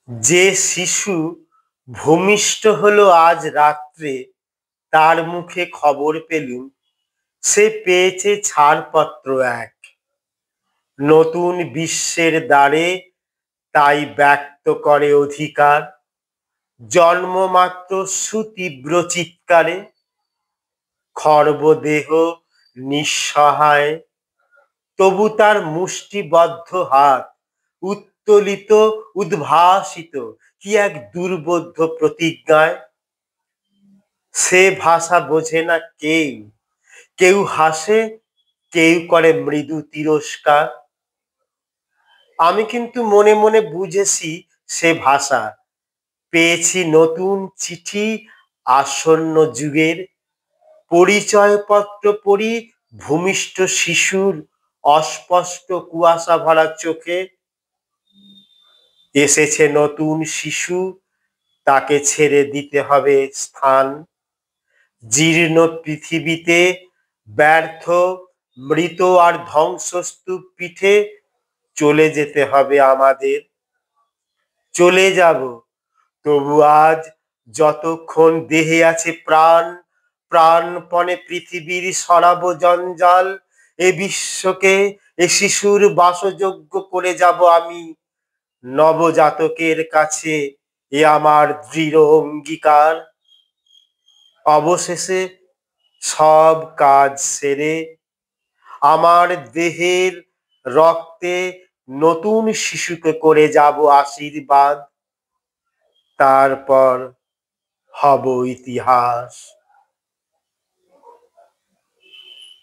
যে শিশু ভূমিষ্ঠ হলো আজ রাত্রে, তার মুখে খবর পেলুম সে পেয়েছে ছাড়পত্র এক নতুন বিশ্বের দ্বারে, তাই ব্যক্ত করে অধিকার জন্মমাত্র সুতীব্র চিৎকারে। খর্বদেহ নিঃসহায়, তবু তার মুষ্টিবদ্ধ হাত উত্তোলিত উদ্ভাসিত কি এক দুর্বোধ্য প্রতিজ্ঞায়। সে ভাষা বোঝে না কেউ, কেউ হাসে, কেউ করে মৃদু তিরস্কার। আমি কিন্তু মনে মনে বুঝেছি সে ভাষা, পেয়েছি নতুন চিঠি আসন্ন যুগের। পরিচয়পত্র পড়ি ভূমিষ্ঠ শিশুর অস্পষ্ট কুয়াশা ভরা চোখে। এসেছে নতুন শিশু, তাকে ছেড়ে দিতে হবে স্থান। জীর্ণ পৃথিবীতে ব্যর্থ মৃত আর ধ্বংসস্তূপ পিঠে চলে যেতে হবে আমাদের। চলে যাব, তবু আজ যতক্ষণ দেহে আছে প্রাণ, প্রাণপণে পৃথিবীর সরাবো জঞ্জাল। এ বিশ্বকে এ শিশুর বাসযোগ্য করে যাব আমি নবজাতকের কাছে, এ আমার দৃঢ় অঙ্গীকার। অবশেষে সব কাজ সেরে আমার দেহের রক্তে নতুন শিশুকে করে যাব আশীর্বাদ। তারপর হব ইতিহাস।